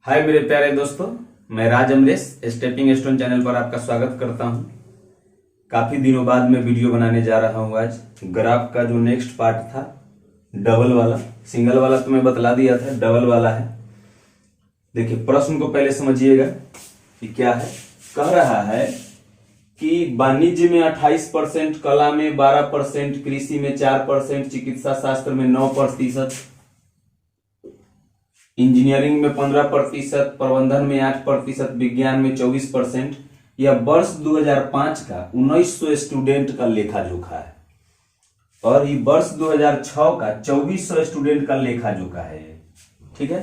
हाय मेरे प्यारे दोस्तों, मैं राज अमरेश स्टेपिंग स्टोन चैनल पर आपका स्वागत करता हूं। काफी दिनों बाद मैं वीडियो बनाने जा रहा हूं। आज ग्राफ का जो नेक्स्ट पार्ट था डबल वाला, सिंगल वाला तो मैं बतला दिया था, डबल वाला है। देखिए प्रश्न को पहले समझिएगा कि क्या है। कह रहा है कि वाणिज्य में 28%, कला में 12%, कृषि में 4%, चिकित्सा शास्त्र में 9%, इंजीनियरिंग में 15%, प्रबंधन में 8%, विज्ञान में 24%। यह वर्ष 2005 का 1900 स्टूडेंट का लेखा जोखा है और ये वर्ष 2006 का 2400 स्टूडेंट का लेखा जोखा है। ठीक है,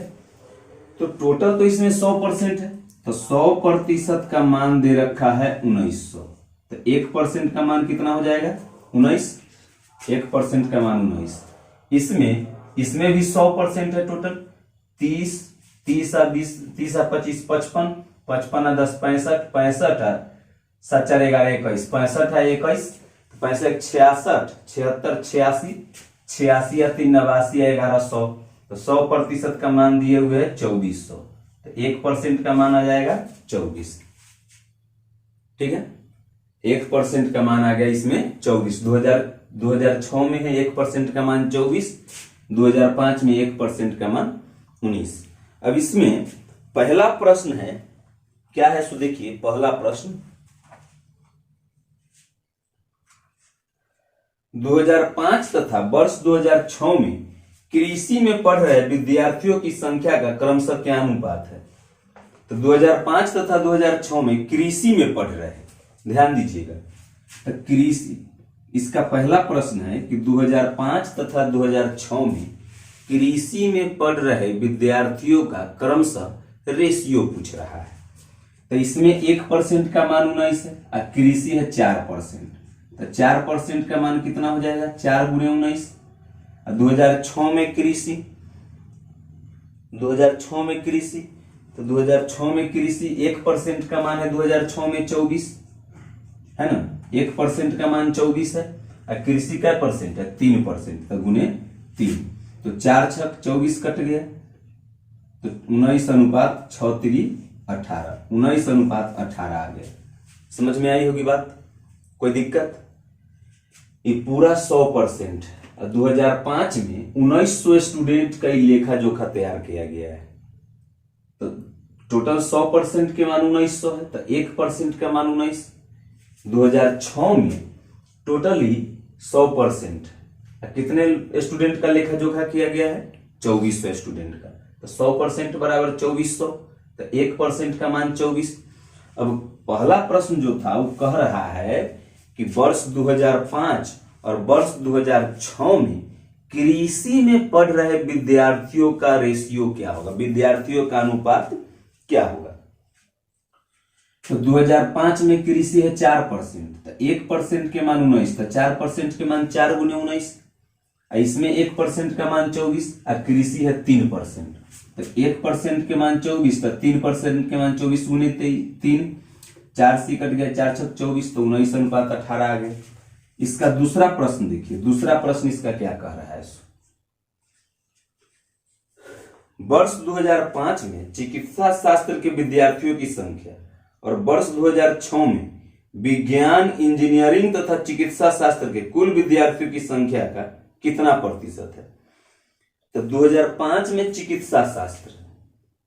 तो टोटल तो इसमें 100% है, तो 100% का मान दे रखा है 1900, तो 1% का मान कितना हो जाएगा 19। 1% का मान 19। इसमें भी 100% है टोटल। 30, 30 आ 20, 30 आ 25, 55, 55 आ 10 65, 65 7 4 11 21, 65 है 21, 65 66, 76 86, 86 या 3 89 या 1100, तो 100% का मान दिए हुए है 2400, तो 1% का मान आ जाएगा 24। ठीक है, 1% का मान आ गया इसमें 24। 2006 में है 1% का मान 24, 2005 में 1% का मान 19। अब इसमें पहला प्रश्न है, क्या है सो देखिए। पहला प्रश्न 2005 तथा वर्ष 2006 में कृषि में पढ़ रहे विद्यार्थियों की संख्या का क्रमशः क्या अनुपात है। तो 2005 तथा 2006 में कृषि में पढ़ रहे, ध्यान दीजिएगा, तो कृषि, इसका पहला प्रश्न है कि 2005 तथा 2006 में कृषि में पढ़ रहे विद्यार्थियों का क्रमशः रेशियो पूछ रहा है। तो इसमें 1% का मान 19 है और कृषि है 4%, तो 4% का मान कितना हो जाएगा 4 गुणे 19। 2006 में कृषि, 2006 में कृषि, तो 2006 में कृषि 1% का मान है 2006 में 24 है ना, 1% का मान 24 है और कृषि का परसेंट है 3%, तो गुणे 3, तो 4 छक 24 कट गया, तो 19 अनुपात 6 3 18, 19 अनुपात 18 आ गया। समझ में आई होगी बात, कोई दिक्कत। ये पूरा 100% और 2005 में 1900 स्टूडेंट का लेखा जोखा तैयार किया गया है, तो टोटल 100% के मान 1900 है, तो 1% का मान 19। 2006 में टोटली 100%, कितने स्टूडेंट का लेखा जोखा किया गया है 2400 स्टूडेंट का, तो 100% बराबर 2400, तो 1% का मान 24। अब पहला प्रश्न जो था वो कह रहा है कि वर्ष 2005 और वर्ष 2006 में कृषि में पढ़ रहे विद्यार्थियों का रेशियो क्या होगा, विद्यार्थियों का अनुपात क्या होगा। तो 2005 में कृषि है 4%, तो 1% के मान 19, तो 4% के मान 4 गुने 19, इसमें 1% का मान 24 और कृषि है 3%, तो 1% के मान 24, तो 3% के मान 24 गुने 3, 4 से कट गया, 4 छक 24, तो 19 अनुपात 18 आ गया। इसका दूसरा प्रश्न देखिए, दूसरा प्रश्न इसका क्या कह रहा है। वर्ष 2005 में चिकित्सा शास्त्र के विद्यार्थियों की संख्या और वर्ष 2006 में विज्ञान, इंजीनियरिंग तथा चिकित्सा शास्त्र के कुल विद्यार्थियों की संख्या का कितना प्रतिशत है। तो 2005 में चिकित्सा शास्त्र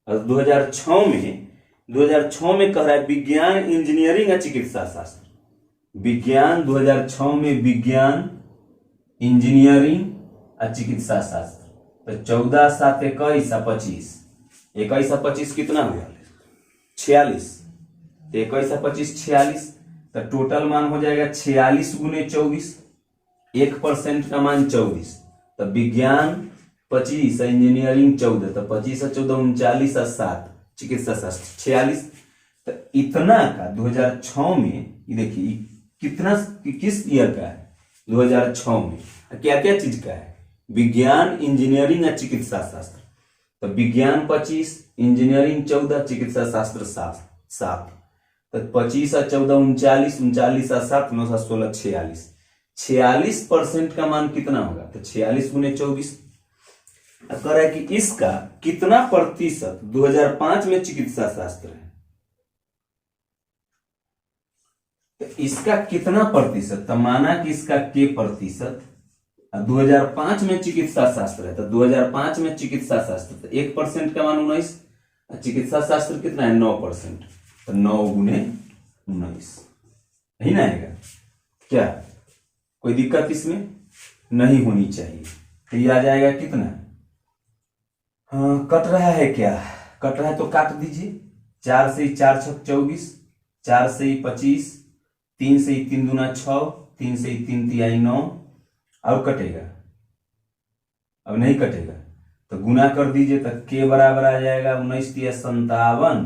और 2006 में कह रहा है विज्ञान, इंजीनियरिंग और चिकित्सा शास्त्र। विज्ञान 2006 में विज्ञान, इंजीनियरिंग और चिकित्सा शास्त्र, तो 14 7 21 और 25, 21 और 25 कितना हुआ 46, 21 और 25 46, तो टोटल मान हो जाएगा 46 गुने 24, 1% का मान 24, तो विज्ञान 25, इंजीनियरिंग 14, तो 25 और 14 39 और 7 चिकित्सा शास्त्र 46। तो इतना का 2006 में, ये देखिए कितना, किस ईयर का है 2006 में, क्या क्या चीज का है, विज्ञान, इंजीनियरिंग और चिकित्सा शास्त्र। तो विज्ञान 25, इंजीनियरिंग 14, चिकित्सा शास्त्र 7, तो 25 और 14 39, 39 और 7 9 16 46, 46% का मान कितना होगा, तो 46 गुने 24। कह रहा है कि इसका कितना प्रतिशत 2005 में चिकित्सा शास्त्र है। तो इसका कितना प्रतिशत, तो माना कि इसका के प्रतिशत 2005 में चिकित्सा शास्त्र है, तो 2005 में चिकित्सा शास्त्र तो 1% का मान 19, चिकित्सा शास्त्र कितना है 9%, तो 9 गुने 19 यही ना आएगा क्या? कोई दिक्कत इसमें नहीं होनी चाहिए। तो ये आ जाएगा कितना, हाँ कट रहा है क्या, कट रहा है तो काट दीजिए। 4 से 4 छक 24, 4 से 25, 3 से 3 दूना 6, 3 से 3 तिहाई 9, अब कटेगा, अब नहीं कटेगा तो गुना कर दीजिए, तो के बराबर आ जाएगा 19 तिया 57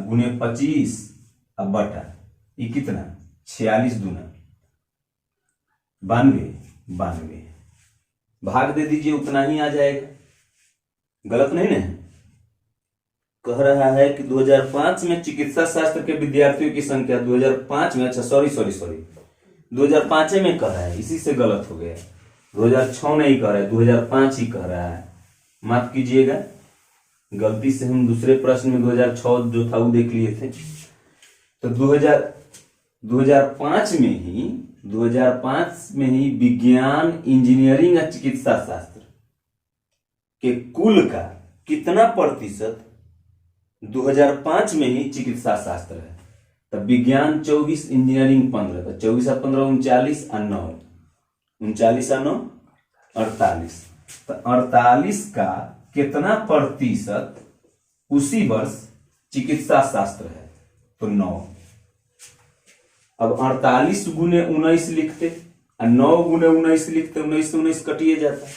गुने 25 अब बटा ये कितना 46 दूना 92, भाग दे दीजिए उतना ही आ जाएगा, गलत नहीं ना। कह रहा है कि 2005 में चिकित्सा शास्त्र के विद्यार्थियों की संख्या 2005 में, अच्छा सॉरी 2005 में कह रहा है, इसी से गलत हो गया, 2006 नहीं कह रहा है, 2005 ही कह रहा है, माफ कीजिएगा गलती से हम दूसरे प्रश्न में 2006 जो था वो देख लिए थे। तो 2005 में ही विज्ञान, इंजीनियरिंग और चिकित्सा शास्त्र के कुल का कितना प्रतिशत 2005 में ही चिकित्सा शास्त्र है। तो विज्ञान 24, इंजीनियरिंग 15, तो 24 और 15 39 और 9, 39 और 9 48, तो 48 का कितना प्रतिशत उसी वर्ष चिकित्सा शास्त्र है, तो 9। अब 48 गुने 19 लिखते और 9 गुने 19 लिखते, 19 से 19 कटिए जाता,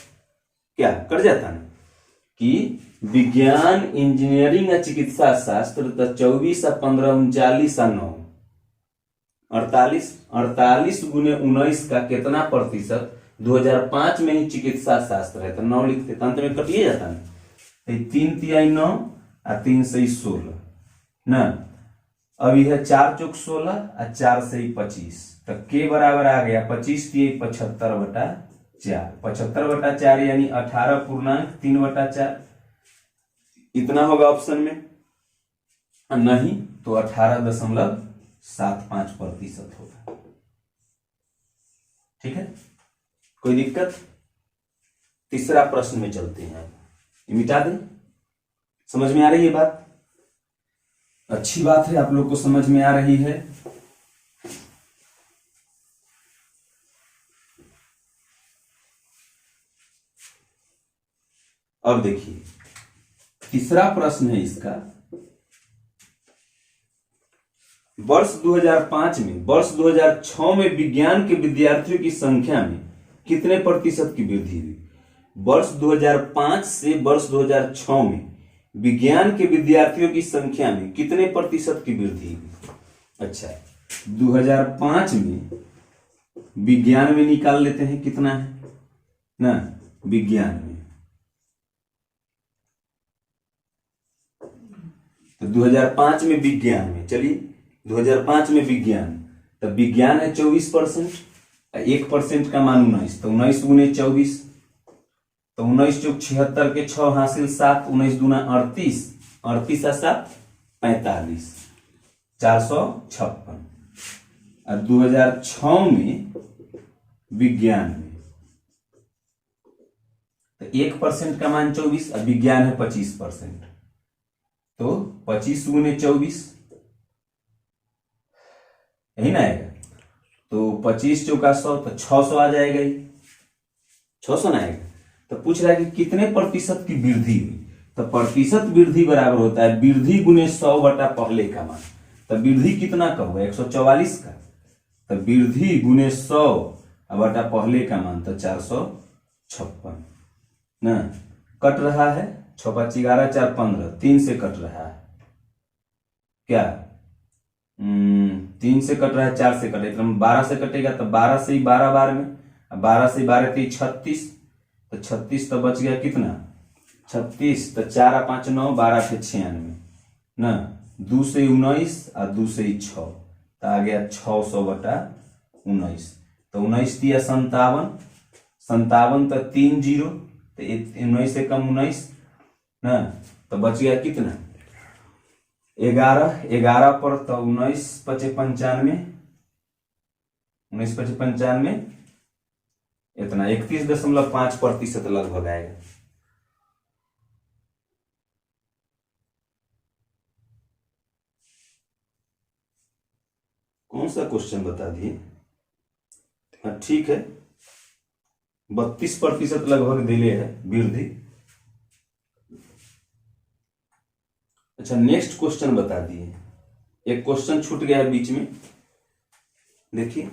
क्या कट जाता ना कि विज्ञान, इंजीनियरिंग और चिकित्सा शास्त्र तो 24 और 15 39 और 9 48 गुने 19 का कितना प्रतिशत 2005 में ही चिकित्सा शास्त्र है, तो 9 लिखते, तो अंत में कटिए जाता ना, 3 तिहाई 9 और 3 से 16 ना। अब यह 4 चौक 16 और 4 से 25, तो के बराबर आ गया 25 तिहाई 75/4, 75/4 यानी 18.3/4, इतना होगा ऑप्शन में, नहीं तो 18.75% होगा। ठीक है, कोई दिक्कत? तीसरा प्रश्न में चलते हैं, मिटा दें। समझ में आ रही है बात? अच्छी बात है, आप लोग को समझ में आ रही है। अब देखिए तीसरा प्रश्न है इसका, वर्ष 2005 में, वर्ष 2006 में विज्ञान के विद्यार्थियों की संख्या में कितने प्रतिशत की वृद्धि हुई? वर्ष 2005 से वर्ष 2006 में विज्ञान के विद्यार्थियों की संख्या में कितने प्रतिशत की वृद्धि हुई? अच्छा, 2005 में विज्ञान में निकाल लेते हैं कितना है ना, विज्ञान में तो 2005 में विज्ञान में, चलिए 2005 में विज्ञान, तो विज्ञान है 24%, 1% का मान 19, तो 19 गुने 24, तो 19 चौक 76 के 6 हासिल 7, 19 दूना 38, 38 और 7 45, 456। और 2006 में विज्ञान में तो 1% का मान 24 और विज्ञान है 25%, तो 25 गुने 24 यही ना आएगा, तो 25 चौका 100, तो 600 आ जाएगा, ही 600 ना आएगा। तो पूछ रहा है कि कितने प्रतिशत की वृद्धि हुई, तो प्रतिशत वृद्धि बराबर होता है वृद्धि गुने 100 बटा पहले का मान, तो वृद्धि कितना का हुआ 144 का, तो वृद्धि गुने 100 बटा पहले का मान, तो 456 ना। कट रहा है 6 5 11 4 15, 3 से कट रहा है क्या, 3 से कट रहा है, 4 से कटे, 12 से कटेगा, तो 12 से ही 12 बार में, 12 से 12 थे 36, तो 36 तो बच गया कितना 36, तो 4 और 5 9, 12 से 96 ना, 2 से 19 और 2 से 6, तो आ गया 600 बटा 19, तो 19 तिया 57, 57 तो 3 0, तो 19 से कम 19 ना, तो बच गया कितना 11, 11 पर तो 19 पचे 95, 19 पचे 95, इतना 31.5% लगभग आएगा। कौन सा क्वेश्चन बता दिए? हाँ ठीक है, 32% लगभग दिले है वृद्धि। अच्छा नेक्स्ट क्वेश्चन बता दिए, एक क्वेश्चन छूट गया है बीच में, देखिए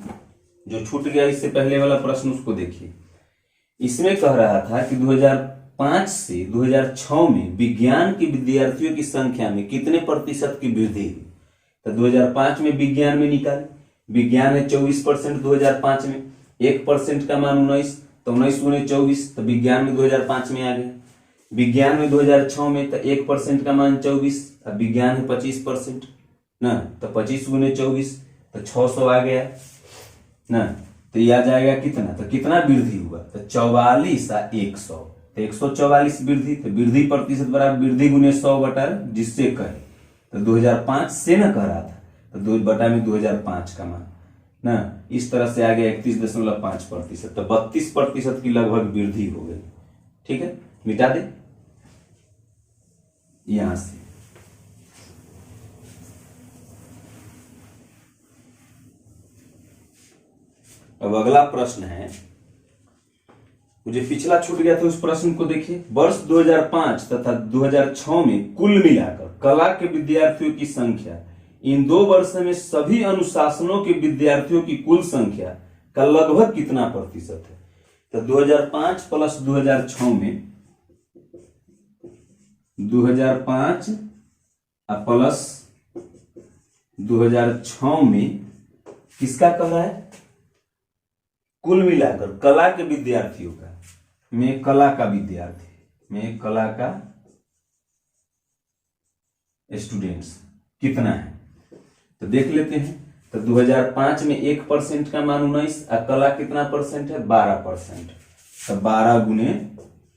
जो छूट गया इससे पहले वाला प्रश्न उसको देखिए। इसमें कह रहा था कि 2005 से 2006 में विज्ञान के विद्यार्थियों की संख्या में कितने प्रतिशत की वृद्धि हुई। तो 2005 में विज्ञान में निकाल, विज्ञान है 24% 2005 में, 1% का मान 19, तो 19 गुने 24, तो विज्ञान में 2005 में आ गया। विज्ञान में 2006 में तो 1% का मान 24, अब विज्ञान है 25% ना, तो 25 गुने 24 तो 600 आ गया ना, तो यह आ जाएगा कितना, तो कितना वृद्धि हुआ, तो 44 और 100, तो 144 वृद्धि, तो वृद्धि प्रतिशत बराबर वृद्धि गुने 100 बटा जिससे कहे, तो 2005 से ना कह रहा था, तो 2 बटा में 2005 का मान ना, इस तरह से आ गया 31.5%, तो 32% की लगभग वृद्धि हो गई। ठीक है, मिटा दे यहां से। अब अगला प्रश्न है, मुझे पिछला छूट गया था उस प्रश्न को देखिए। वर्ष 2005 तथा 2006 में कुल मिलाकर कला के विद्यार्थियों की संख्या इन 2 वर्षों में सभी अनुशासनों के विद्यार्थियों की कुल संख्या का लगभग कितना प्रतिशत है। तो 2005 प्लस 2006 में 2005 प्लस 2006 में किसका कह रहा है, कुल मिलाकर कला के विद्यार्थियों का, मैं कला का विद्यार्थी, मैं कला का स्टूडेंट्स कितना है, तो देख लेते हैं। तो 2005 में 1% का मान 19, और कला कितना परसेंट है 12%, तो 12 गुने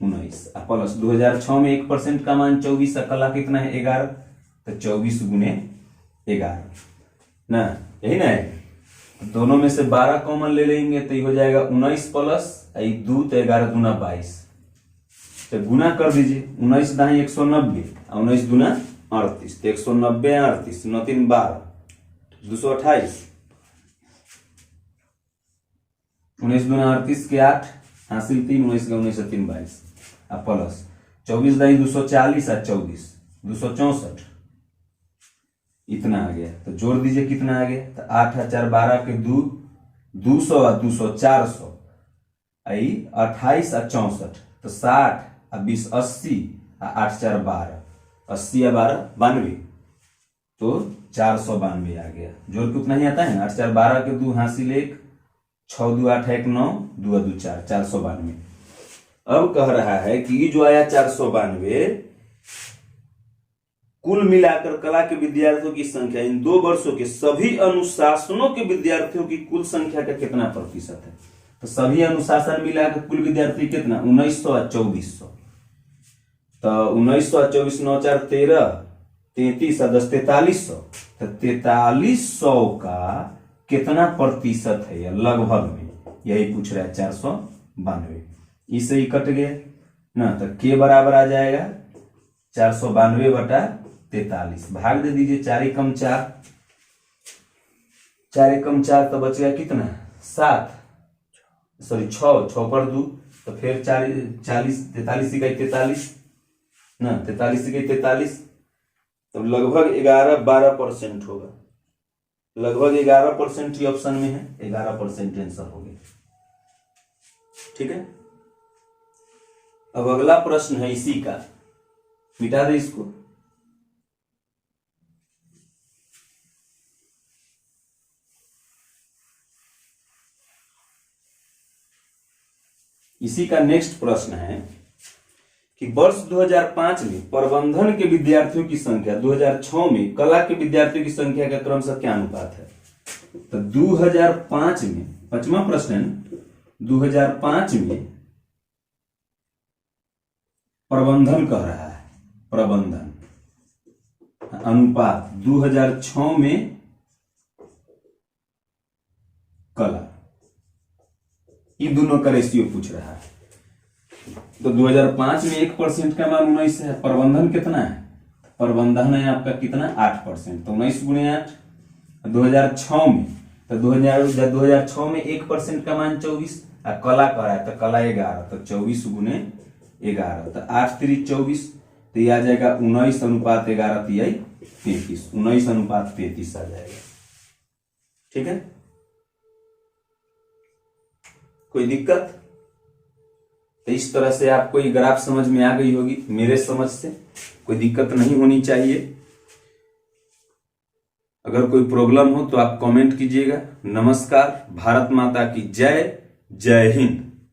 19, प्लस 2006 में 1% का मान 24, और कला कितना है 11, तो 24 गुने 11 ना, यही ना है। दोनों में से 12 कॉमन ले लेंगे तो ये हो जाएगा 19 प्लस 2, तो 11 दूना 22, तो गुना कर दीजिए, 19 दाही 190 और 19 दूना 38, तो 190 38 9 3 12 228, 19 दूना 38 के 8 हासिल 3, 19 का 19 3 22, अब प्लस 24 दाही 240 और 24 264, इतना आ गया। तो जोड़ दीजिए कितना आ गया, तो 8 4 12 के 2 200 और 200 400 आई 28 और 64, तो 60 और 20 80 और 8 4 12 80 और 12 92, तो 492 आ गया। जोड़ के उतना ही आता है ना, 8 4 12 के 2 हासिल 1 6 2 8 1 9 2 2 4 492। अब कह रहा है कि जो आया 492 कुल मिलाकर कला के विद्यार्थियों की संख्या इन 2 वर्षों के सभी अनुशासनों के विद्यार्थियों की कुल संख्या का कितना प्रतिशत है। तो सभी अनुशासन मिलाकर कुल विद्यार्थी कितना 1900 और 2400, तो 1900 और 24 9 4 13 33 और 10 4300, तो 4300 का कितना प्रतिशत है या लगभग में, यही पूछ रहा है 492। इससे ही कट गया ना, तो के बराबर आ जाएगा 492 बटा 43, भाग दे दीजिए, 4 एकम 4 4 एकम 4, तो बच गया कितना 7 सॉरी 6 पर 2, तो फिर 40 43 इकाई 43 ना, 43 इकाई 43, तो लगभग 11-12% होगा, लगभग 11% ही ऑप्शन में है, 11% आंसर हो गया। ठीक है, अब अगला प्रश्न है इसी का, मिटा दे इसको। इसी का नेक्स्ट प्रश्न है कि वर्ष 2005 में प्रबंधन के विद्यार्थियों की संख्या 2006 में कला के विद्यार्थियों की संख्या का क्रमशः क्या अनुपात है। तो 2005 में, 5वां प्रश्न है, 2005 में प्रबंधन कह रहा है, प्रबंधन अनुपात 2006 में कला, ये दोनों का रेशियो पूछ रहा है। तो 2005 में 1% का मान 19 है, प्रबंधन कितना है, प्रबंधन है आपका कितना 8%, तो 19 गुणे 8। 2006 में, तो 2006 में 1% का मान 24, कला का है तो कला 11, तो 24 गुणे 11, तो 8 3 24, तो ये आ जाएगा 19:11, 33, 19:33 आ जाएगा। ठीक है, कोई दिक्कत? तो इस तरह से आपको ये ग्राफ समझ में आ गई होगी, मेरे समझ से कोई दिक्कत नहीं होनी चाहिए। अगर कोई प्रॉब्लम हो तो आप कमेंट कीजिएगा। नमस्कार, भारत माता की जय, जय हिंद।